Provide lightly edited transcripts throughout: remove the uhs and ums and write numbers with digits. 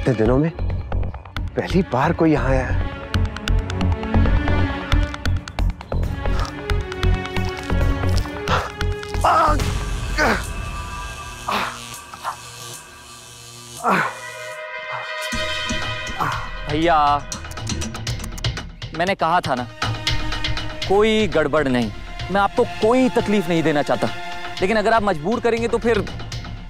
इतने दिनों में पहली बार कोई यहाँ आया है। भैया, मैंने कहा था ना, कोई गड़बड़ नहीं। मैं आपको कोई तकलीफ नहीं देना चाहता, लेकिन अगर आप मजबूर करेंगे तो फिर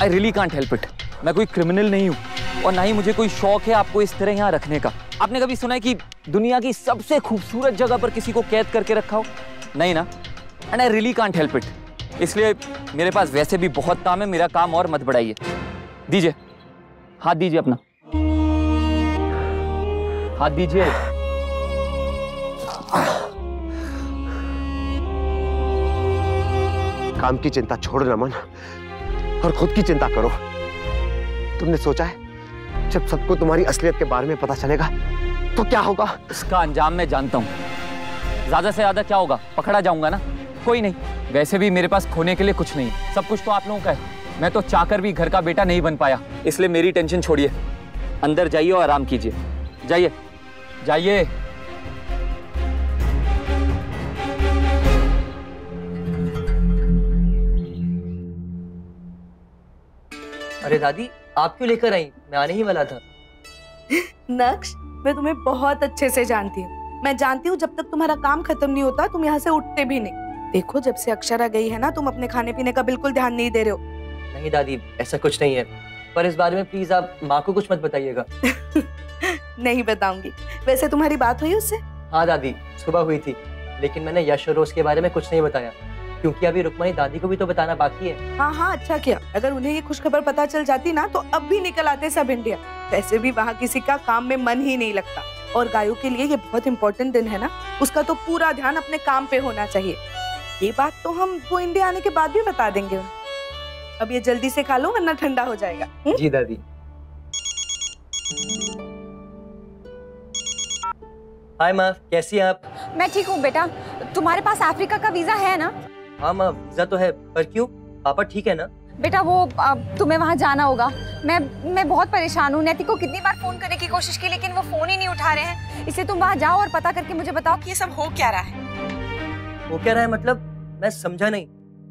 I really can't help it. मैं कोई क्रिमिनल नहीं हूँ और ना ही मुझे कोई शौक है आपको इस तरह यहाँ रखने का। आपने कभी सुना है कि दुनिया की सबसे खूबसूरत जगह पर किसी को कैद करके रखा हो? नहीं ना। And I really can't help it. इसलिए मेरे पास वैसे भी बहुत काम है, मेरा काम और मत बढ़ाइए। दीजिए, हाथ दीजिए अपना, हाथ दीजिए। काम की चिंता छोड़ो नमन और खुद की चिंता करो। तुमने सोचा है जब सबको तुम्हारी असलियत के बारे में पता चलेगा तो क्या होगा? इसका अंजाम मैं जानता हूँ। ज्यादा से ज्यादा क्या होगा? पकड़ा जाऊंगा ना। कोई नहीं, वैसे भी मेरे पास खोने के लिए कुछ नहीं, सब कुछ तो आप लोगों का है। मैं तो चाहकर भी घर का बेटा नहीं बन पाया, इसलिए मेरी टेंशन छोड़िए। अंदर जाइए और आराम कीजिए। जाइए जाइए। अरे दादी, आप क्यों लेकर आई? मैं आने ही वाला था। नक्श, मैं तुम्हें बहुत अच्छे से जानती हूँ। मैं जानती हूँ जब तक तुम्हारा काम खत्म नहीं होता तुम यहाँ से उठते भी नहीं। देखो, जब से अक्षरा गई है ना, तुम अपने खाने पीने का बिल्कुल ध्यान नहीं दे रहे हो। नहीं दादी, ऐसा कुछ नहीं है, पर इस बारे में प्लीज आप माँ को कुछ मत बताइएगा। नहीं बताऊंगी। वैसे तुम्हारी बात हुई उससे? हाँ दादी, सुबह हुई थी, लेकिन मैंने यश और रोज के बारे में कुछ नहीं बताया, क्योंकि अभी रुक्मणी दादी को भी तो बताना बाकी है। हाँ हाँ, अच्छा किया। अगर उन्हें ये खुशखबर पता चल जाती ना तो अब भी निकल आते सब इंडिया। वैसे भी वहाँ किसी का काम में मन ही नहीं लगता, और गायों के लिए ये बहुत इंपॉर्टेंट दिन है ना, उसका तो पूरा ध्यान अपने काम पे होना चाहिए। ये बात तो हम वो इंडिया आने के बाद भी बता देंगे। अब ये जल्दी से खा लो वरना ठंडा हो जाएगा। जी दादी। हाय माँ, कैसी हैं आप? मैं ठीक हूँ बेटा। तुम्हारे पास अफ्रीका का वीजा है ना? हाँ माँ, वीजा तो है, पर क्यों? पापा ठीक है ना? बेटा वो तुम्हें वहाँ जाना होगा। मैं बहुत परेशान हूँ। नैतिक को कितनी बार फोन करने की कोशिश की, लेकिन वो फोन ही नहीं उठा रहे हैं। इसलिए तुम वहाँ जाओ और पता करके मुझे बताओ कि ये सब हो क्या रहा है। वो क्या रहा है मतलब? मैं समझा नहीं।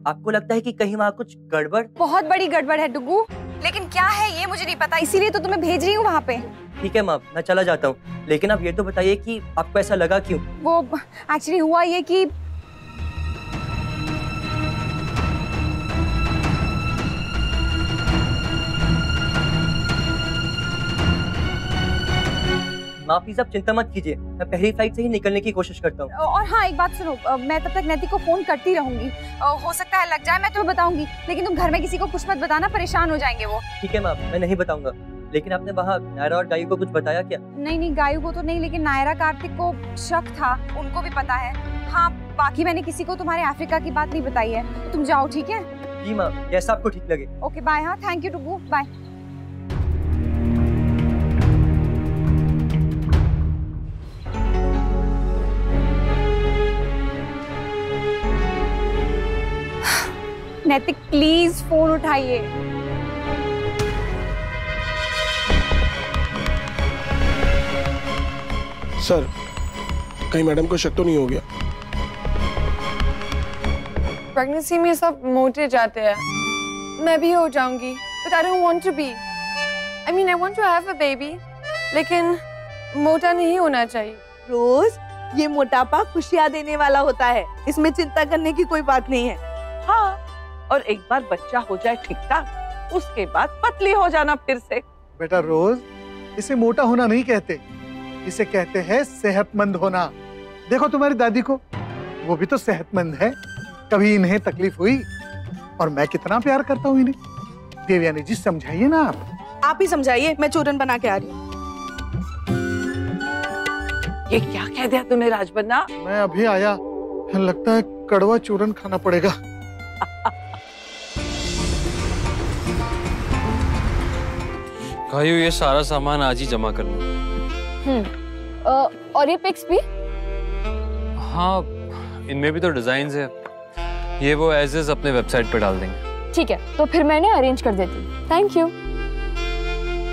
आपको लगता है कि कहीं वहाँ कुछ गड़बड़? बहुत बड़ी गड़बड़ है डुगू, लेकिन क्या है ये मुझे नहीं पता, इसीलिए तो तुम्हें भेज रही हूँ वहाँ पे। ठीक है माँ, मैं चला जाता हूँ, लेकिन आप ये तो बताइए कि आपको ऐसा लगा क्यों? वो एक्चुअली हुआ ये कि माँ प्लीज आप चिंता मत कीजिए, मैं पहली फ्लाइट से ही निकलने की कोशिश करता हूँ। और हाँ, एक बात सुनो, मैं तब तक नैतिक को फोन करती रहूंगी। हो सकता है लग जाए, मैं तुम्हें बताऊंगी, लेकिन तुम घर में किसी को कुछ मत बताना, परेशान हो जाएंगे वो। ठीक है माँ, मैं नहीं बताऊंगा। लेकिन आपने वहाँ नायरा और गायू को कुछ बताया क्या? नहीं, गायू को तो नहीं, लेकिन नायरा कार्तिक को शक था, उनको भी पता है। हाँ, बाकी मैंने किसी को तुम्हारे अफ्रीका की बात नहीं बताई है। तुम जाओ, ठीक है? जी माँ, जैसा आपको ठीक लगे। Okay bye. हाँ, थैंक यू टुगू, बाय। नैतिक प्लीज फोन उठाइए। सर, कहीं मैडम को शक तो नहीं हो गया? प्रेगनेंसी में सब मोटे जाते हैं, मैं भी हो जाऊंगी, but I don't want to be. I mean I want to have a baby, लेकिन मोटा नहीं होना चाहिए। रोज, ये मोटापा खुशियाँ देने वाला होता है, इसमें चिंता करने की कोई बात नहीं है। हाँ, और एक बार बच्चा हो जाए ठीक ठाक, उसके बाद पतली हो जाना फिर से। बेटा रोज, इसे मोटा होना नहीं कहते, इसे कहते हैं सेहतमंद होना। देखो तुम्हारी दादी को, वो भी तो सेहतमंद है, कभी इन्हें तकलीफ हुई? और मैं कितना प्यार करता हूँ इन्हें। देवयानी जी समझाइए ना आप ही समझाइए, मैं चूरन बना के आ रही हूँ। ये क्या कह दिया तूने राजबन्ना? मैं अभी आया, लगता है कड़वा चूरन खाना पड़ेगा। गायू, ये सारा सामान आज ही जमा करना। और ये पिक्स भी? हाँ, इनमें भी तो डिजाइन्स है, ये वो एज इज अपने वेबसाइट पे डाल देंगे। ठीक है, तो फिर मैंने अरेंज कर देती हूँ। Thank you.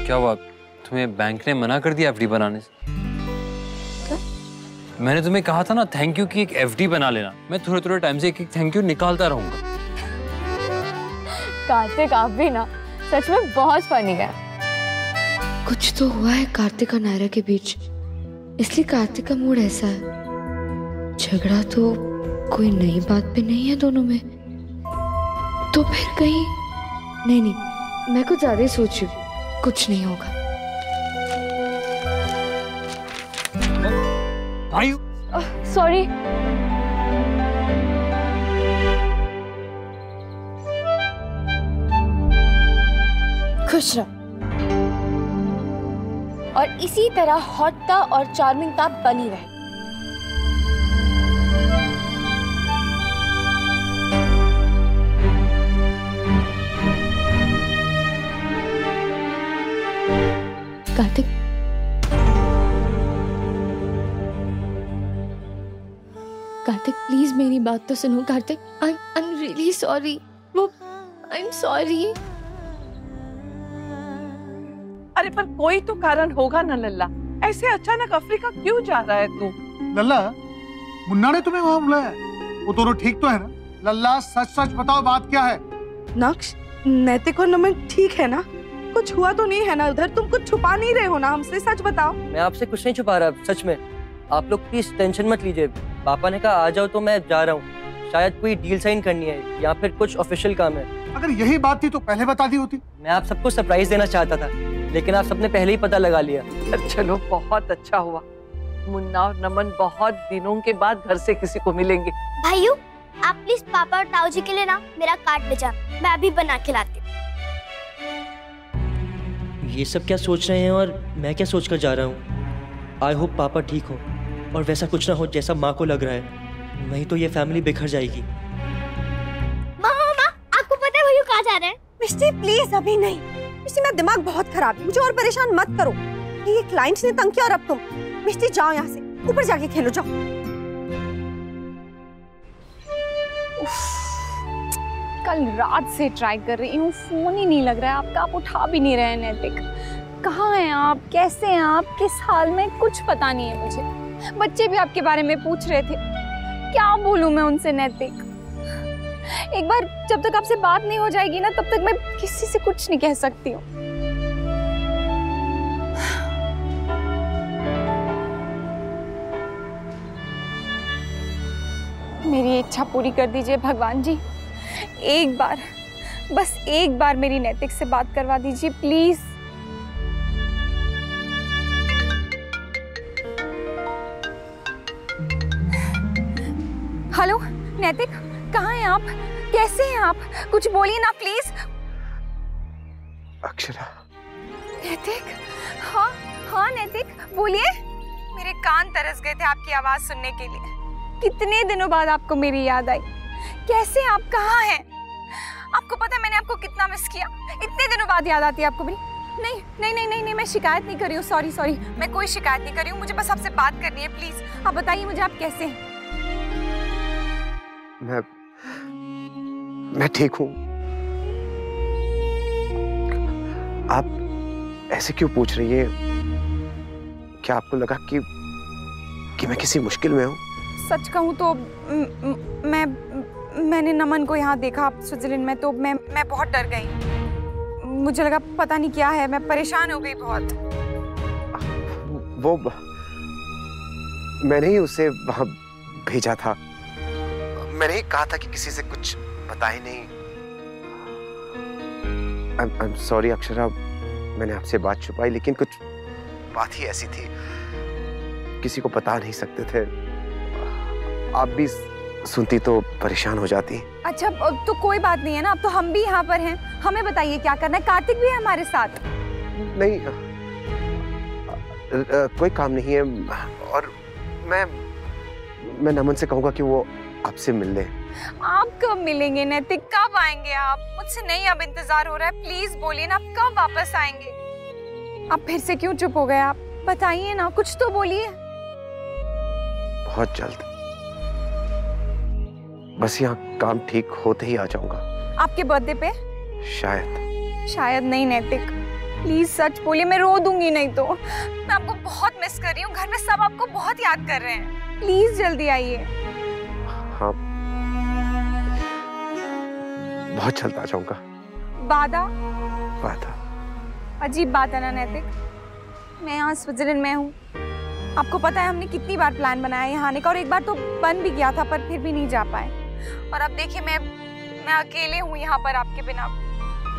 क्या हुआ, तुम्हें बैंक ने मना कर दिया एफडी बनाने से? मैंने तुम्हें कहा था ना थैंक यू की एक एफडी बना लेना। मैं थोड़े थोड़े टाइम से एक थैंक यू निकालता रहूंगा। कार्तिक आप भी ना सच में बहुत फनी है। कुछ तो हुआ है कार्तिक और नायरा के बीच, इसलिए कार्तिक का मूड ऐसा है। झगड़ा तो कोई नई बात पे नहीं है दोनों में, तो फिर कहीं नहीं, मैं कुछ ज्यादा ही सोच रही हूँ। कुछ नहीं होगा। सॉरी। खुश रहो और इसी तरह हॉटता और चार्मिंगता बनी रहे। कार्तिक, कार्तिक प्लीज मेरी बात तो सुनो। Kartik, I am really sorry. I am sorry. अरे पर कोई तो कारण होगा ना लल्ला, ऐसे अचानक अफ्रीका क्यों जा रहा है तू? लल्ला, मुन्ना ने तुम्हें वहां बुलाया, वो दोनों ठीक तो है ना? लल्ला सच सच बताओ बात क्या है? नक्श, नैतिक और नमन ठीक है ना? कुछ हुआ तो नहीं है ना उधर? तुम कुछ छुपा नहीं रहे हो ना हमसे? सच बताओ। मैं आपसे कुछ नहीं छुपा रहा, सच में। आप लोग प्लीज टेंशन मत लीजिए। पापा ने कहा आ जाओ तो मैं जा रहा हूँ। शायद कोई डील साइन करनी है या फिर कुछ ऑफिशियल काम है। अगर यही बात थी तो पहले बता दी होती। मैं आप सबको सरप्राइज देना चाहता था, लेकिन आप सबने पहले ही पता लगा लिया। चलो बहुत अच्छा हुआ। मुन्ना और नमन बहुत दिनों के बाद घर से किसी को मिलेंगे। भाइयों, आप प्लीज पापा और ताऊ जी के लिए ना मेरा कार्ड ले जा, मैं अभी बना के लाती हूँ। ये सब क्या सोच रहे हैं और मैं क्या सोच कर जा रहा हूँ? आई होप पापा ठीक हो और वैसा कुछ ना हो जैसा माँ को लग रहा है, नहीं तो ये फैमिली बिखर जाएगी। मामा, आपको पता है भैया कहाँ जा रहे हैं? मिष्टी प्लीज अभी नहीं। मिष्टी मेरा दिमाग बहुत खराब है, मुझे और परेशान मत करो। ये क्लाइंट्स ने तंग किया और अब तुम। मिष्टी जाओ यहाँ से, ऊपर जाके खेलो जाओ। कल रात से ट्राई कर रही हूँ, फोन ही नहीं लग रहा है आपका। आप उठा भी नहीं रहे हैं नैतिक। कहाँ हैं आप? कैसे हैं आप? किस हाल में? कुछ पता नहीं है मुझे। बच्चे भी आपके बारे में पूछ रहे थे, क्या बोलूं मैं उनसे नैतिक? एक बार जब तक आपसे बात नहीं हो जाएगी ना, तब तक मैं किसी से कुछ नहीं कह सकती हूँ। मेरी इच्छा पूरी कर दीजिए भगवान जी। एक बार, बस एक बार मेरी नैतिक से बात करवा दीजिए प्लीज। हेलो नैतिक, कहाँ हैं आप? कैसे हैं आप? कुछ बोलिए ना प्लीज। अक्षरा। नैतिक, हाँ हाँ नैतिक बोलिए। मेरे कान तरस गए थे आपकी आवाज सुनने के लिए। कितने दिनों बाद आपको मेरी याद आई। कैसे आप? कहाँ हैं? आपको पता है मैंने आपको कितना मिस किया। इतने दिनों बाद याद आती है आपको मेरी। नहीं नहीं नहीं नहीं नहीं, मैं शिकायत नहीं कर रही हूँ। सॉरी सॉरी, मैं कोई शिकायत नहीं कर रही हूँ। मुझे बस आपसे बात करनी है प्लीज। आप बताइए मुझे आप कैसे हैं? मैं ठीक हूँ। आप ऐसे क्यों पूछ रही है? क्या आपको लगा कि मैं किसी मुश्किल में हूँ? सच कहूँ तो मैंने नमन को यहाँ देखा स्विट्जरलैंड में, तो मैं बहुत डर गई। मुझे लगा पता नहीं क्या है, मैं परेशान हो गई बहुत। वो मैंने ही उसे वहां भेजा था। मैंने ही कहा था कि किसी से कुछ बताए नहीं। I'm sorry अक्षरा, मैंने आपसे बात छुपाई, लेकिन कुछ बात ही ऐसी थी, किसी को बता नहीं सकते थे। आप भी सुनती तो परेशान हो जाती। अच्छा तो कोई बात नहीं है ना, अब तो हम भी यहाँ पर हैं। हमें बताइए क्या करना है। कार्तिक भी है हमारे साथ। नहीं, कोई काम नहीं है। और मैं नमन से कहूँगा कि वो आपसे मिल ले। आप कब मिलेंगे नैतिक? कब आएंगे आप? मुझसे नहीं अब इंतजार हो रहा है। प्लीज बोलिए ना, आप कब वापस आएंगे? आप फिर से क्यों चुप हो गए? आप बताइए ना, कुछ तो बोलिए। बहुत जल्द, बस यहाँ काम ठीक होते ही आ जाऊंगा। आपके बर्थडे पे? शायद। शायद नहीं नैतिक, प्लीज सच बोलिए, मैं रो दूंगी नहीं तो। मैं आपको बहुत मिस कर रही हूँ, घर में सब आपको बहुत याद कर रहे हैं। प्लीज जल्दी आइए। हाँ, बहुत जल्द आ जाऊंगा। वादा? वादा। अजीब बात है ना नैतिक, मैं यहाँ स्विट्जरलैंड में हूँ। आपको पता है हमने कितनी बार प्लान बनाया यहाँ आने का, और एक बार तो बन भी गया था, पर फिर भी नहीं जा पाए। और अब देखिए मैं अकेले हूँ यहाँ पर आपके बिना।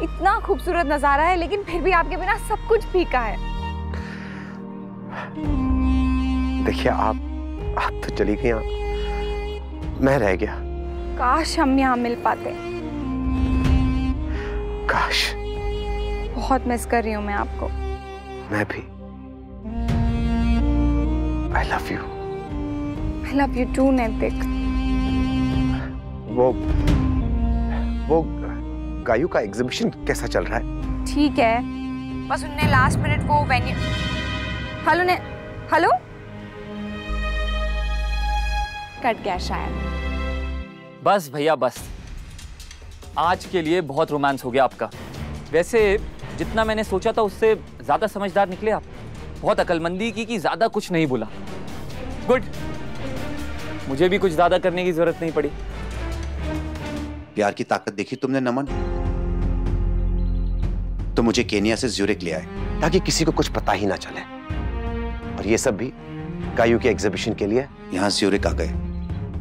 इतना खूबसूरत नजारा है, लेकिन फिर भी आपके बिना सब कुछ फीका है। देखिए आप तो चली गई, मैं रह गया। काश हम यहाँ मिल पाते। काश। बहुत मिस कर रही हूँ मैं आपको। मैं भी। I love you. I love you too, नैतिक। वो गायू का एग्जीबिशन कैसा चल रहा है? ठीक है, बस उनने लास्ट मिनट वो वेन्यू। हेलो कट गया शायद। बस भैया बस, आज के लिए बहुत रोमांस हो गया आपका। वैसे जितना मैंने सोचा था उससे ज्यादा समझदार निकले आप। बहुत अकलमंदी की कि ज्यादा कुछ नहीं बोला। गुड, मुझे भी कुछ ज्यादा करने की जरूरत नहीं पड़ी। प्यार की ताकत देखी तुमने नमन? तो मुझे केनिया से ज्यूरिक ले आए ताकि किसी को कुछ पता ही ना चले, और ये सब भी गायू के एग्जीबिशन के लिए। यहाँ ज्यूरिक आ गए।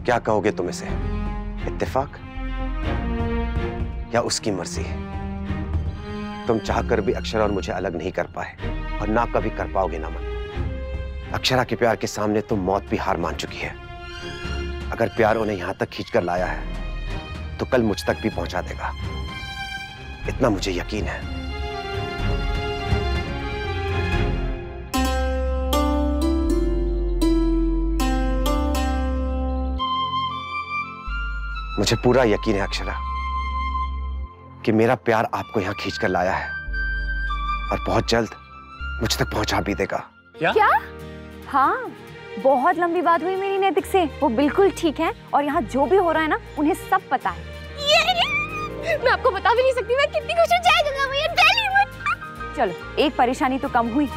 क्या कहोगे तुम इसे, इत्तेफाक या उसकी मर्जी? तुम चाहकर भी अक्षरा और मुझे अलग नहीं कर पाए, और ना कभी कर पाओगे नमन। अक्षरा के प्यार के सामने तुम मौत भी हार मान चुकी है। अगर प्यार उन्हें यहां तक खींचकर लाया है तो कल मुझ तक भी पहुंचा देगा, इतना मुझे यकीन है। मुझे पूरा यकीन है अक्षरा कि मेरा प्यार आपको यहां खींचकर लाया है, और बहुत जल्द मुझ तक पहुंचा भी देगा। क्या? हाँ, बहुत लंबी बात हुई मेरी नैतिक से। वो बिल्कुल ठीक है, और यहाँ जो भी हो रहा है ना उन्हें सब पता है। मैं आपको बता भी नहीं सकती मैं कितनी खुश हूँ। चलो, एक परेशानी तो कम हुई।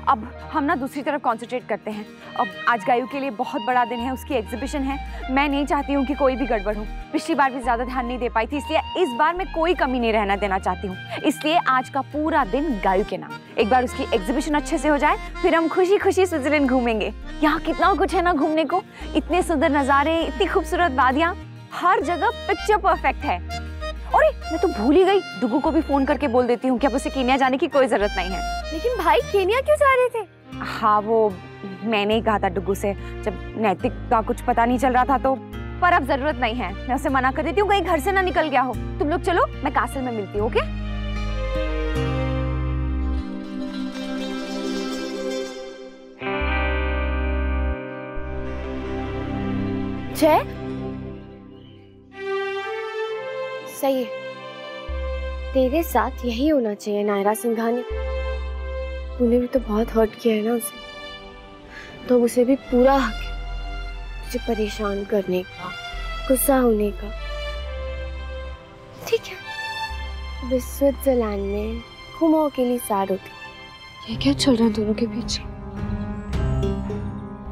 अब हम ना दूसरी तरफ कंसंट्रेट करते हैं। अब आज गायू के लिए बहुत बड़ा दिन है, उसकी एग्जीबिशन है। मैं नहीं चाहती हूँ कि कोई भी गड़बड़ हो। पिछली बार भी ज्यादा ध्यान नहीं दे पाई थी, इसलिए इस बार मैं कोई कमी नहीं रहना देना चाहती हूँ। इसलिए आज का पूरा दिन गायू के नाम। एक बार उसकी एग्जीबिशन अच्छे से हो जाए, फिर हम खुशी खुशी स्विट्जरलैंड घूमेंगे। यहाँ कितना कुछ है ना घूमने को, इतने सुंदर नजारे, इतनी खूबसूरत वादियाँ, हर जगह पिक्चर परफेक्ट है। अरे मैं तो भूल ही गई, डुगू को भी फोन करके बोल देती हूँ कि अब उसे केन्या जाने की कोई जरूरत नहीं है। लेकिन भाई केन्या क्यों जा रहे थे? हाँ, वो मैंने ही कहा था डुगू से, जब नैतिक का कुछ पता नहीं चल रहा था तो। पर अब जरूरत नहीं है, मैं उसे मना कर देती हूँ, कहीं घर से ना निकल गया हो। तुम लोग चलो, मैं कासल में मिलती हूँ। ओके? जय, सही है, तेरे साथ यही होना चाहिए नायरा सिंघानी। तूने भी तो बहुत हर्ट किया है ना उसे, तो उसे भी पूरा हक है तुझे परेशान करने का, गुस्सा होने का। ठीक है, स्विट्जरलैंड में घूमो अकेली सैड होती। ये क्या चल रहा है दोनों के बीच?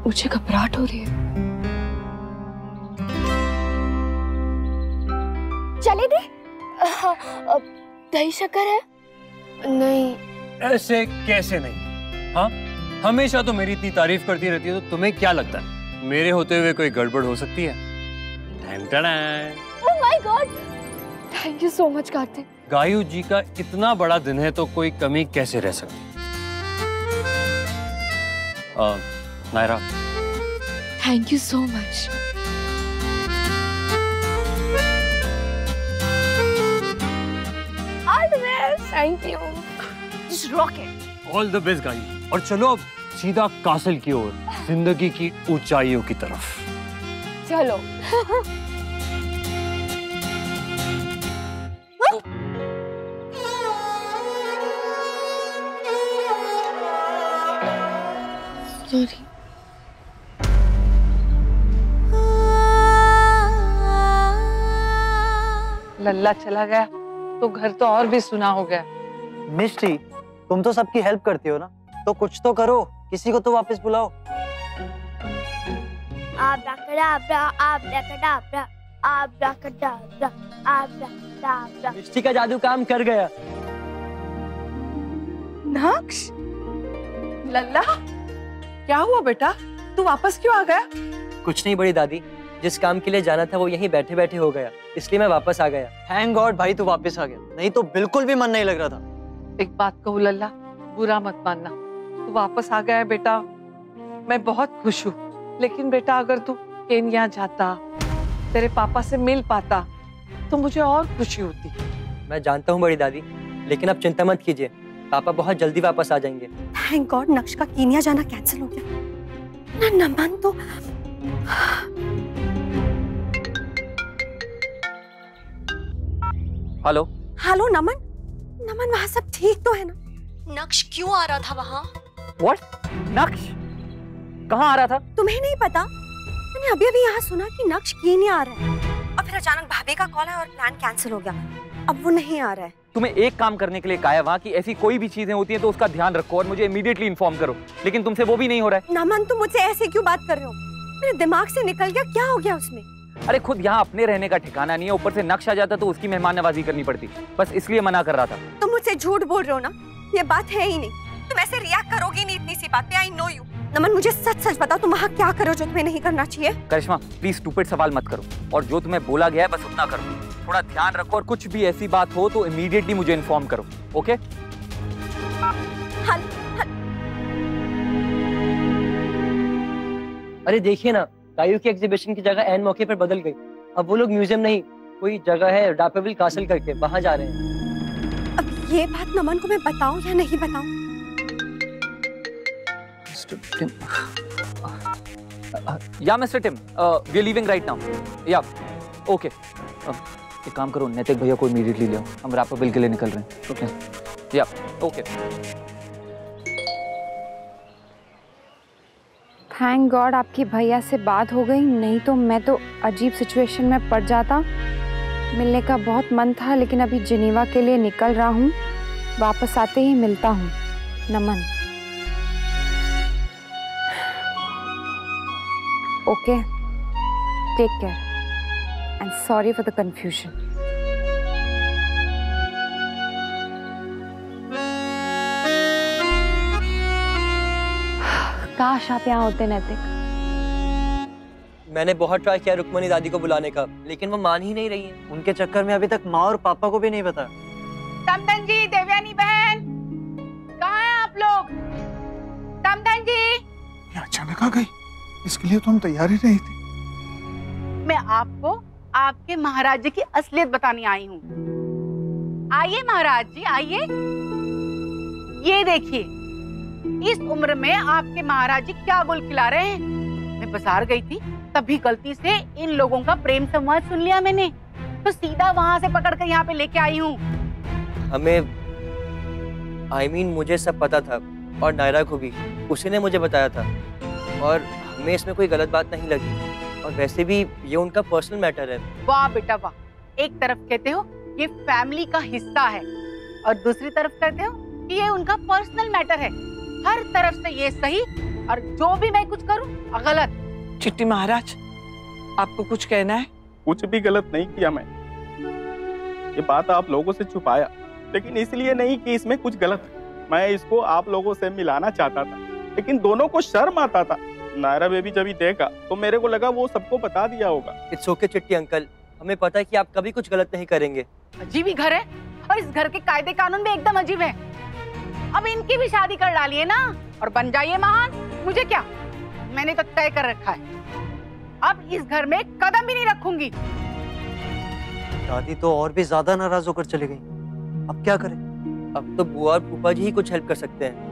मुझे घबराहट हो रही है। चले दे। दही शक्कर है? नहीं। ऐसे कैसे नहीं? हाँ, हमेशा तो मेरी इतनी तारीफ करती रहती है, तो तुम्हें क्या लगता है मेरे होते हुए कोई गड़बड़ हो सकती है? Oh my god, thank you so much Kartik. Gayu ji का इतना बड़ा दिन है तो कोई कमी कैसे रह सकती? Naira, thank you so much. Thank you. Just rock it. All the best Gayu. और चलो अब सीधा कासल की ओर, जिंदगी की ऊंचाइयों की तरफ। चलो। सॉरी। लल्ला चला गया तो घर तो और भी सुना हो गया। मिष्टी, तुम तो सबकी हेल्प करती हो ना, तो कुछ तो करो, किसी को तो वापस बुलाओ। आब्राकडाब्रा, आब्राकडाब्रा, आब्राकडाब्रा, आब्राकडाब्रा। मिष्टी का जादू काम कर गया। नक्श, लल्ला, क्या हुआ बेटा? तू वापस क्यों आ गया? कुछ नहीं बड़ी दादी, जिस काम के लिए जाना था वो यहीं बैठे बैठे हो गया, इसलिए मैं वापस आ गया। थैंक गॉड भाई तू वापस आ गया, नहीं तो बिल्कुल भी मन नहीं लग रहा था। एक बात कहूँ लल्ला, बुरा मत मानना, तू वापस आ गया है बेटा, मैं बहुत खुश हूँ। लेकिन बेटा अगर तू केन्या जाता, तेरे पापा से मिल पाता तो मुझे और खुशी होती। मैं जानता हूँ बड़ी दादी, लेकिन आप चिंता मत कीजिए, पापा बहुत जल्दी वापस आ जाएंगे। थैंक गॉड नक्श का कीनिया जाना कैंसिल हो गया ना। नमन तो हेलो हेलो नमन, नमन वहाँ सब ठीक तो है ना? नक्श क्यों आ रहा था वहाँ? What? नक्श कहाँ आ रहा था? तुम्हें नहीं पता? मैंने अभी अभी यहाँ सुना कि नक्श कीनिया आ रहा है और फिर अचानक भाभी का कॉल है और प्लान कैंसिल हो गया, अब वो नहीं आ रहा है। तुम्हें एक काम करने के लिए कहा है वहाँ कि ऐसी कोई भी चीजें होती हैं तो उसका ध्यान रखो और मुझे इमीडिएटली इन्फॉर्म करो, लेकिन तुमसे वो भी नहीं हो रहा है। नमन तुम मुझसे ऐसे क्यों बात कर रहे हो? मेरे दिमाग से निकल गया, क्या हो गया उसमें? अरे खुद यहाँ अपने रहने का ठिकाना नहीं है, ऊपर से नक्श आ जाता तो उसकी मेहमान नवाजी करनी पड़ती, बस इसलिए मना कर रहा था। तुम मुझसे झूठ बोल रहे हो ना, ये बात है ही नहीं, तुम ऐसे रिएक्ट करोगी नहीं इतनी सी बात पे। I know you. नमन मुझे सच सच बताओ, तुम वहाँ क्या करो जो तुम्हें नहीं करना चाहिए? करिश्मा प्लीज स्टूपिड सवाल मत करो, और जो तुम्हें बोला गया है बस उतना करो, थोड़ा ध्यान रखो, और कुछ भी ऐसी बात हो तो इमीडिएटली मुझे इन्फॉर्म करो, ओके? अरे देखिए ना, गायों की एग्जीबिशन की जगह एन मौके पर बदल गई, अब वो लोग म्यूजियम नहीं, कोई जगह है डापेविल कासल करके, वहां जा रहे हैं। अब ये बात नमन को मैं बताऊं या नहीं बताऊं? या mister Tim, we are leaving right now. या ओके, एक काम करो, नैतिक भैया को इमीडिएटली ले आओ, हम रापेविल के लिए निकल रहे हैं। ओके या ओके। थैंक गॉड आपकी भैया से बात हो गई, नहीं तो मैं तो अजीब सिचुएशन में पड़ जाता। मिलने का बहुत मन था, लेकिन अभी जिनेवा के लिए निकल रहा हूँ, वापस आते ही मिलता हूँ। Naman. Okay, take care and sorry for the confusion. काश आप यहाँ होते नैतिक। मैंने बहुत ट्राई किया रुक्मणी दादी को बुलाने का, लेकिन वो मान ही नहीं रही है। उनके चक्कर में अभी तक माँ और पापा को भी नहीं पता। तमदन जी, देवयानी बहन, कहाँ हैं आप लोग? तमदन जी। ये अचानक आ गई, इसके लिए तो हम तैयार ही नहीं थे। मैं आपको आपके महाराज जी की असलियत बताने आई हूँ। आइए महाराज जी, आइए। ये देखिए, इस उम्र में आपके महाराज जी क्या गुल खिला रहे हैं। मैं बाजार गई थी, तभी गलती से इन लोगों का प्रेम संवाद सुन लिया मैंने, तो सीधा वहां से पकड़ कर यहाँ पे लेके आई हूँ। हमें मुझे सब पता था, और नायरा को भी, उसी ने मुझे बताया था, और हमें इसमें कोई गलत बात नहीं लगी, और वैसे भी ये उनका पर्सनल मैटर है। वाह बेटा वाह, एक तरफ कहते हो ये फैमिली का हिस्सा है, और दूसरी तरफ कहते हो कि ये उनका पर्सनल मैटर है। हर तरफ से ये सही, और जो भी मैं कुछ करूं गलत। चिट्टी महाराज, आपको कुछ कहना है? कुछ भी गलत नहीं किया मैं, ये बात आप लोगों से छुपाया, लेकिन इसलिए नहीं कि इसमें कुछ गलत है। मैं इसको आप लोगों से मिलाना चाहता था, लेकिन दोनों को शर्म आता था। नायरा बेबी जब ही देखा तो मेरे को लगा वो सबको बता दिया होगा। इट्स ओके चिट्टी अंकल, हमें पता है कि आप कभी कुछ गलत नहीं करेंगे। अजीब ही घर है, और इस घर के कायदे कानून भी एकदम अजीब है। अब इनकी भी शादी कर डालिए ना, और बन जाइए महान। मुझे क्या, मैंने तो तय कर रखा है, अब इस घर में कदम भी नहीं रखूंगी। दादी तो और भी ज्यादा नाराज होकर चली गई, अब क्या करें? अब तो बुआ और फूफा जी ही कुछ हेल्प कर सकते हैं।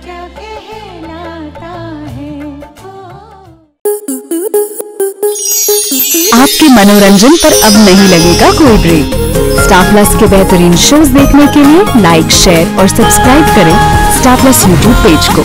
क्या कहलाता है। आपके मनोरंजन पर अब नहीं लगेगा कोई ब्रेक। स्टार प्लस के बेहतरीन शोज देखने के लिए लाइक, शेयर और सब्सक्राइब करें स्टार प्लस यूट्यूब पेज को।